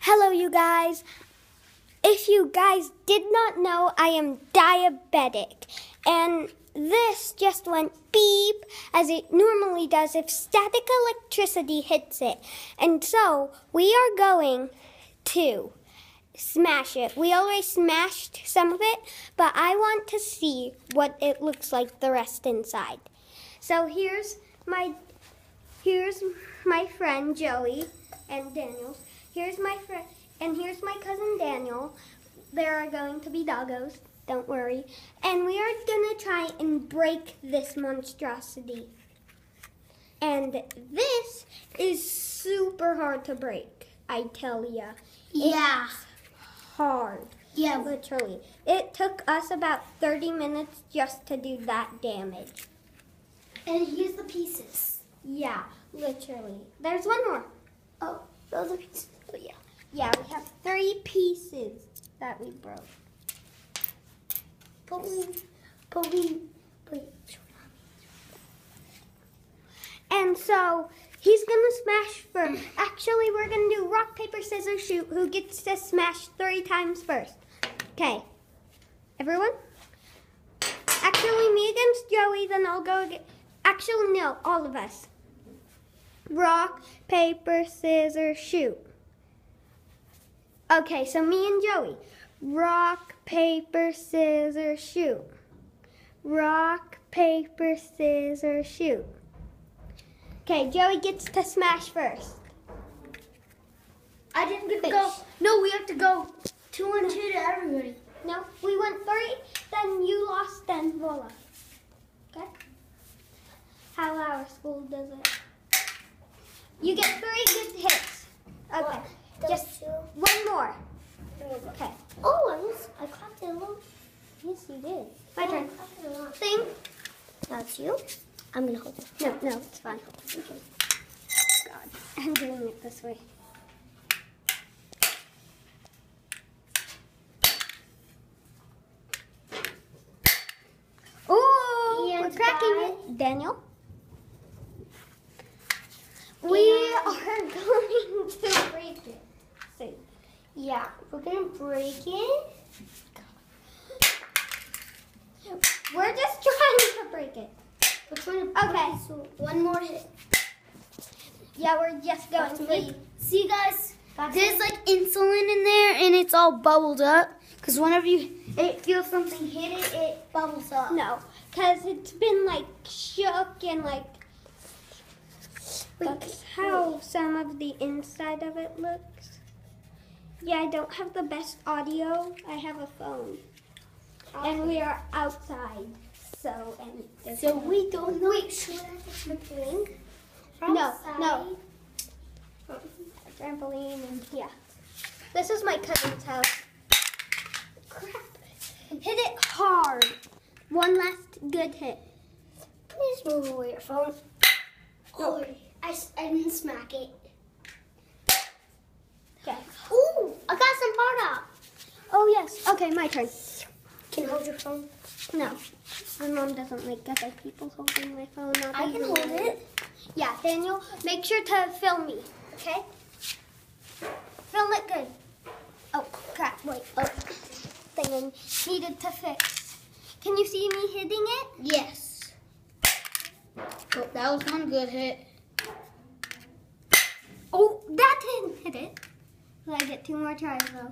Hello, you guys. If you guys did not know, I am diabetic. And this just went beep, as it normally does if static electricity hits it. And so, we are going to smash it. We already smashed some of it, but I want to see what it looks like the rest inside. So here's my friend Joey and Daniel. Here's my friend, and here's my cousin Daniel. There are going to be doggos, don't worry. And we are gonna try and break this monstrosity. And this is super hard to break, I tell ya. Yeah. It's hard. Yeah. Literally. It took us about 30 minutes just to do that damage. And here's the pieces. Yeah, literally. There's one more. Oh, those are pieces. Oh, yeah. Yeah, we have 3 pieces that we broke. And so, he's gonna smash first. Actually, we're gonna do rock, paper, scissors, shoot. Who gets to smash 3 times first? Okay. Everyone? Actually, me against Joey, then I'll go again. Actually, no, all of us. Rock, paper, scissors, shoot. Okay, so me and Joey. Rock, paper, scissors, shoot. Rock, paper, scissors, shoot. Okay, Joey gets to smash first. I didn't get to go. No, we have to go 2 and 2 to everybody. No, we went 3, then you lost, then voila. Okay? How our school does it. You get 3 good hits. Okay, just 1 more. Okay. Oh, I clapped it a little. Yes, you did. My turn. Thing. That's you. I'm gonna hold it. No, it's fine. Okay. God, I'm doing it this way. Oh, we're cracking it. Daniel? We are going to break it soon. Yeah, we're gonna break it. We're just trying to break it. We're trying to Okay. So 1 more hit. Yeah, we're just going That's to me. make. See, guys, there's like insulin in there, and it's all bubbled up. Cause whenever it feels something hit it, it bubbles up. No, because it's been like shook and like. That's how some of the inside of it looks. Yeah, I don't have the best audio. I have a phone. And we are outside. So we don't know. Wait, should I get the thing? No. A trampoline and yeah. This is my cousin's house. Crap. Hit it hard. 1 last good hit. Please move away your phone. Oh, I didn't smack it. Okay. Ooh, I got some part out. Oh yes. Okay, my turn. Can you hold your phone? No. My mom doesn't like other people holding my phone. I can hold it. Yeah, Daniel, make sure to film me, okay? Film it good. Oh, crap, wait. Oh, thing I needed to fix. Can you see me hitting it? Yes. Oh, that was one good hit. Oh, that didn't hit it. I get 2 more tries, though.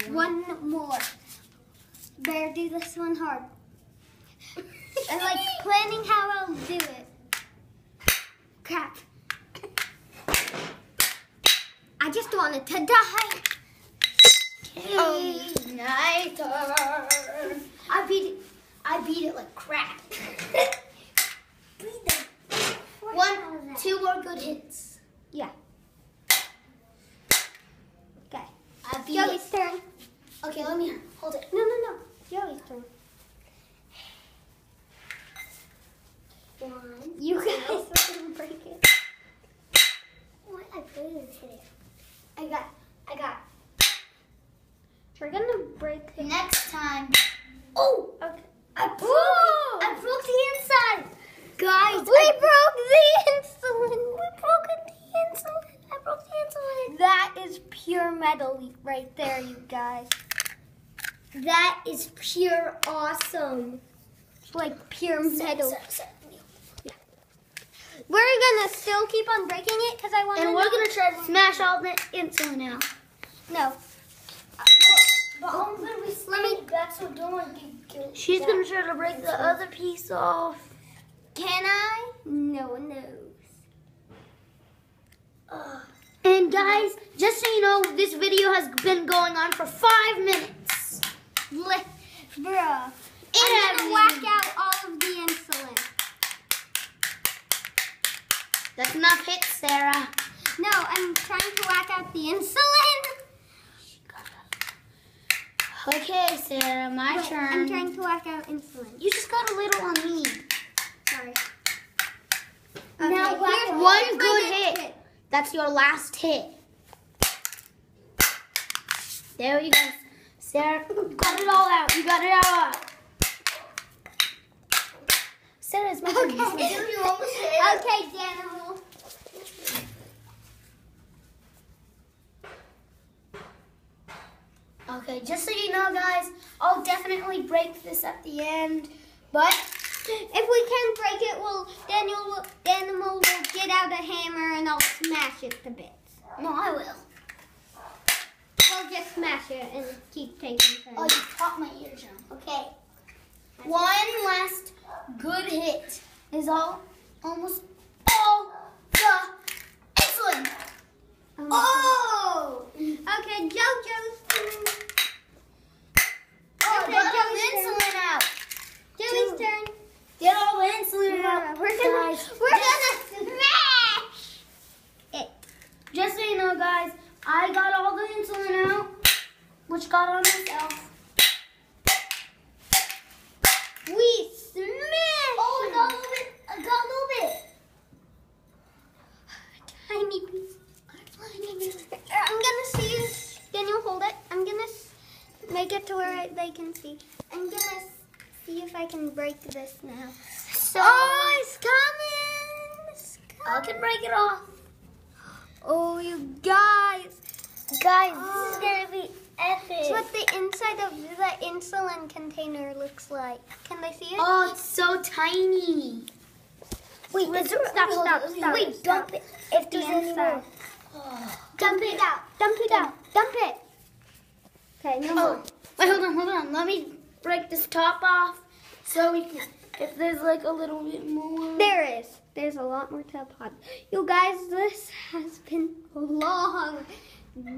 Yeah. 1 more. Better do this one hard. I'm like planning how I'll do it. Crap. I just wanted to die. Oh, nice. I beat it like crap. 1, 2 more good hits. Yeah. Okay. I beat Joey's it. turn. Okay, let me hold it. No. Joey's turn. 1. You guys are gonna break it. What? I really didn't hit it. I got. We're gonna break it. Next time. Oh! Okay. I broke the inside. Guys, We broke the insulin. we broke the insulin. I broke the insulin. That is is pure metal right there, you guys. That is pure awesome. It's like pure metal. We're gonna still keep on breaking it because I want to. And we're gonna try to smash all the insulin out. No. But that's what don't get. She's gonna try to break the other piece off. Can I? No one knows. And guys, just so you know, this video has been going on for 5 minutes. Bruh. I'm gonna whack out all of the insulin. That's enough hits, Sarah. No, I'm trying to whack out the insulin. Okay, Sarah, my turn. I'm trying to whack out insulin. You just got a little on me. Sorry. Now, here's one my good next hit. That's your last hit. There you go. Sarah, got it all out. You got it all out. Sarah's my turn. Okay, Danimal. Okay, just so you know, guys, I'll definitely break this at the end. But if we can break it, Danimal will get out a hammer and I'll smash it to bits. no, I will. We'll just smash it and keep taking turns. Oh, you caught my eardrum. Okay. One last good hit is almost all the insulin. Oh! Okay, JoJo's turn. Oh, Okay, get all Joey's the insulin out. Joey's turn. Get all the insulin out. We're gonna smash it. Just so you know, guys, I got all the insulin out, which got on myself. We smashed. Oh, I got a little bit. I got a little bit. Tiny piece. I'm gonna see if Daniel hold it. I'm gonna make it to where they can see. I'm gonna see if I can break this now. So, It's coming. It's I can break it off. Oh, you guys. Guys, Oh. this is gonna be epic. That's what the inside of the insulin container looks like. Can they see it? Oh, it's so tiny. Wait, stop. Wait, dump it. If The there's any inside. more. Dump it out. Dump it out. Dump it. Okay, no more. Oh, wait, hold on. Let me break this top off so we can, if there's like a little bit more. There is. There's a lot more to the pod. You guys, this has been a long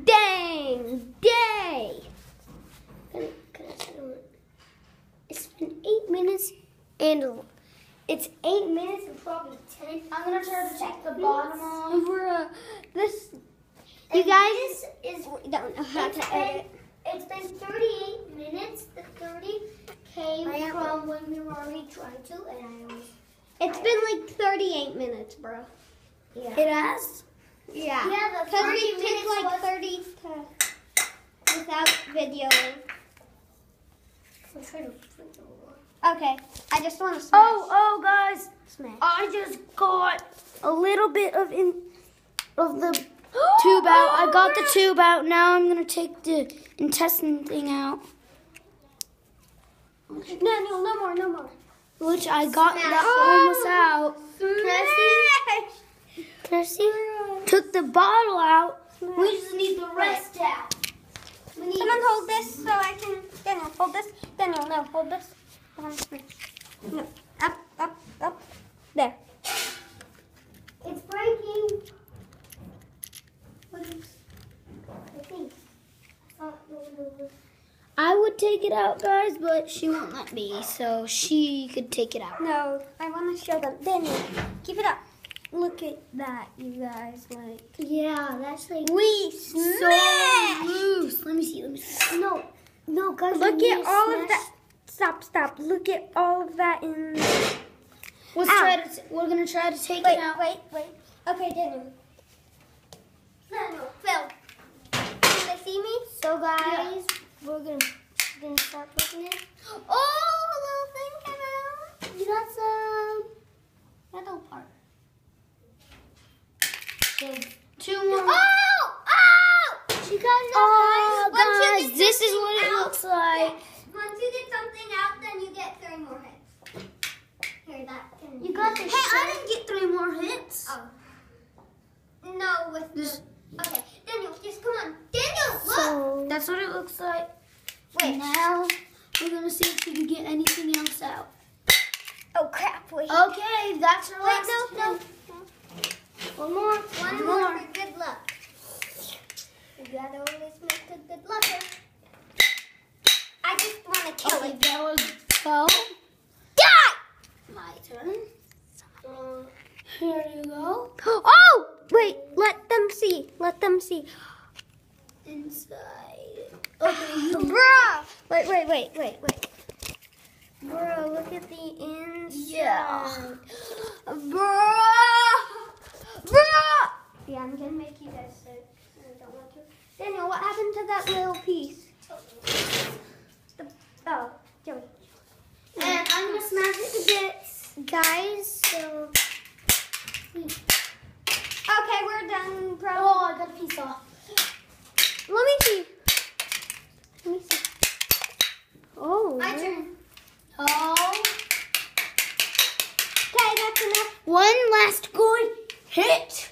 dang day. It's been 8 minutes and it's 8 minutes and probably 10. I'm gonna try to check the bottom off. This, you And guys, this is we don't know how to edit. It's been 38 minutes. The 30 came from when we were already trying to, and I was. It's been like 38 minutes, bro. Yeah. It has? Yeah. Yeah, the Because 30 we minutes took like was- 30 to without videoing. I'm trying to flip it over. Okay, I just want to smash. Oh, guys. Smash. I just got a little bit of the tube out. I got the tube out. Now I'm gonna take the intestine thing out, No more. which I got Smash. that almost out. Can I see? Took the bottle out. We just need the rest out. Someone hold this so I can. Daniel, hold this. Daniel, no, hold this. No, up. There. It's breaking. I think. I would take it out, guys, but she won't let me, so she could take it out. No, I want to show them. Daniel, keep it up. Look at that, you guys. Like, Yeah, that's like we so smashed. loose. Let me see. No, guys. Look at all of that. Stop. Look at all of that in. Let's Ow. try to. We're gonna try to take Wait. it out. Okay, Daniel. Daniel, Phil. Can they see me? So, guys, we're gonna start putting it. Oh, a little thing came out. You got some metal part. So, 2 more. Oh! about the I didn't get 3 more hits. Oh. No, with this. Okay, Daniel, just come on. Daniel, look! So, that's what it looks like. Wait. Now, we're going to see if we can get anything else out. Oh, crap, wait. Okay, that's our last no. hit. One more. One more for good luck. You gotta always make a good lucker. I just want to kill it. That was go. Die! My turn. Here you go. Oh! Wait, let them see. Let them see. Inside. Okay, you. Bruh! Wait. Bruh, look at the inside. Yeah. Bruh! Yeah, I'm gonna make you guys sit. I don't want to. Daniel, what happened to that little piece? Oh, Joey. And I'm gonna smash it to bits, guys. So. Okay, we're done, bro. Oh, I got a piece off. Let me see. Oh. My turn. Oh. Okay, that's enough. One last good hit.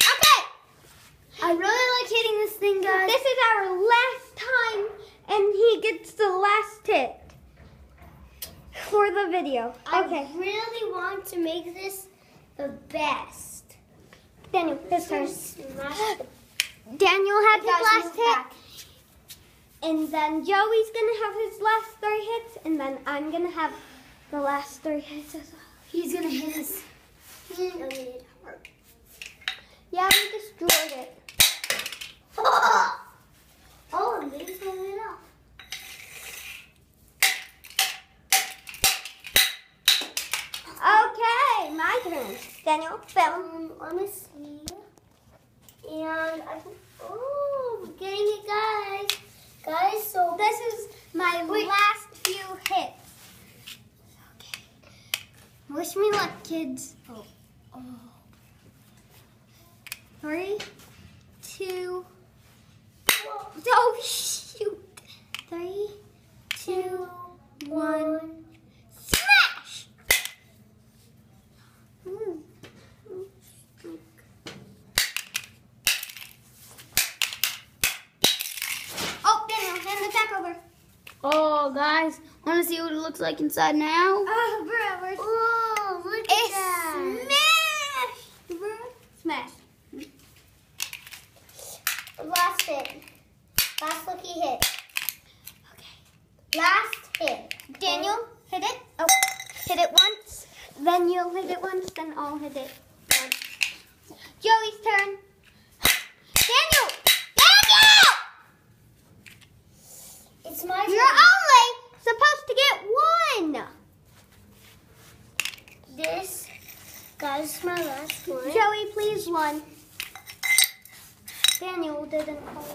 Okay. I really like hitting this thing, guys. This is our last time, and he gets the last hit for the video. Okay. I really want to make this the best. Daniel, his turn. Smash. Daniel had his Guys, last move hit. back. And then Joey's going to have his last 3 hits. And then I'm going to have the last 3 hits as well. He's gonna hit his hand on it hard. Yeah, we destroyed it. Oh, and maybe turn it off. Okay, my turn. Daniel, film. Let me see. And I can, oh, we're getting it, guys. Guys, so This is my last few hits. Okay. Wish me luck, kids. Oh. 3, 2. Oh, shoot. 3, 2, 1. Smash! Oh, Daniel, hand it back over. Oh, guys, want to see what it looks like inside now? Oh, bro, we're Oh, look at that. smashed, bro. Smash. Last hit. Last lucky hit. Okay. Last hit. Daniel, hit it. Oh, hit it once. Then you'll hit it once. Then I'll hit it once. Joey's turn. Daniel! Daniel! It's my You're turn. only supposed to get 1. This, guys, is my last one. Joey, please 1. Daniel didn't call.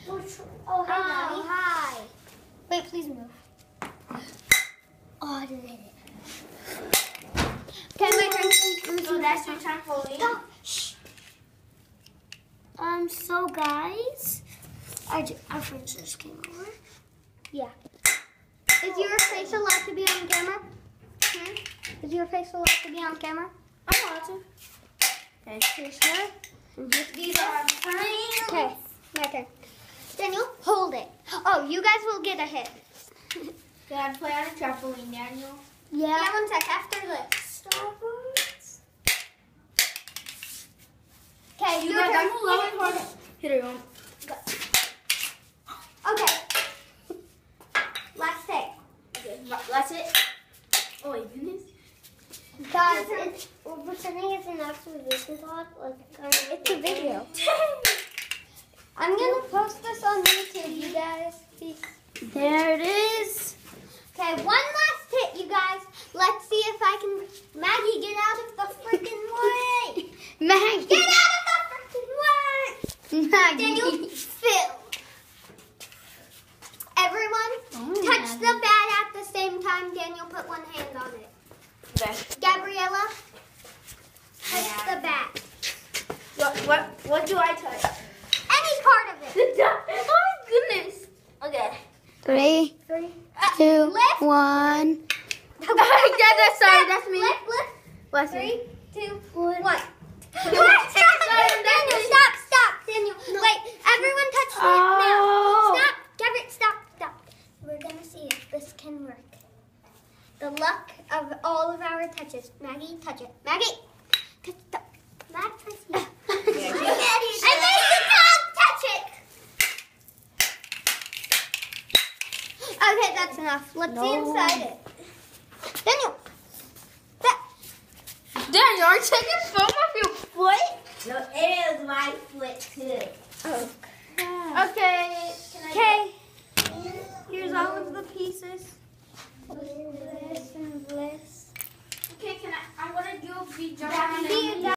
Oh, hi, Oh, Daddy. hi. Wait, please move. Oh, I didn't hit it. Okay, my turn. So that's your trampoline. Stop. Shh. So guys, our friends just came over. Yeah. Is your face allowed to be on camera? Is your face allowed to be on camera? I'm allowed to. Okay, you sure? These are our friends. Okay, my turn. Daniel, hold it. Oh, you guys will get a hit. Gotta play on a trampoline, Daniel. Yeah, 1 sec. After this. Starburst. Okay, You your guys, turn. I'm allowed hard. Hit her on. Okay. Last hit. Okay, that's it. Oh, my goodness. Guys, we're pretending it's an exposition pod. it's a video. I'm going to post this on YouTube, you guys. Peace. There it is. Okay, 1 last hit, you guys. Let's see if I can... Maggie, get out of the freaking way. Maggie. Get out of the freaking way. Maggie. Daniel, Phil. Everyone, Oh, touch Maggie. the bat at the same time. Daniel, put 1 hand on it. Okay. Gabriella, touch the bat. What do I touch? Any part of it. Oh my goodness. Okay. 3, 2, 1. Sorry, that's me. Lift. What's 3, 2, 1. What? Daniel, stop. Daniel, wait. Everyone touch it now. Stop. Gavin, stop. We're going to see if this can work. The luck of all of our touches. Maggie, touch it. Maggie, touch it. Mag, touch it. I made the dog touch it. Okay, that's enough. Let's see inside it. Daniel. Daniel, are you taking foam off your foot? No, it is my foot too. Oh, Okay. okay. Here's all of the pieces. Bliss and bliss. Okay, I'm gonna do a beat jump. That on would be it. a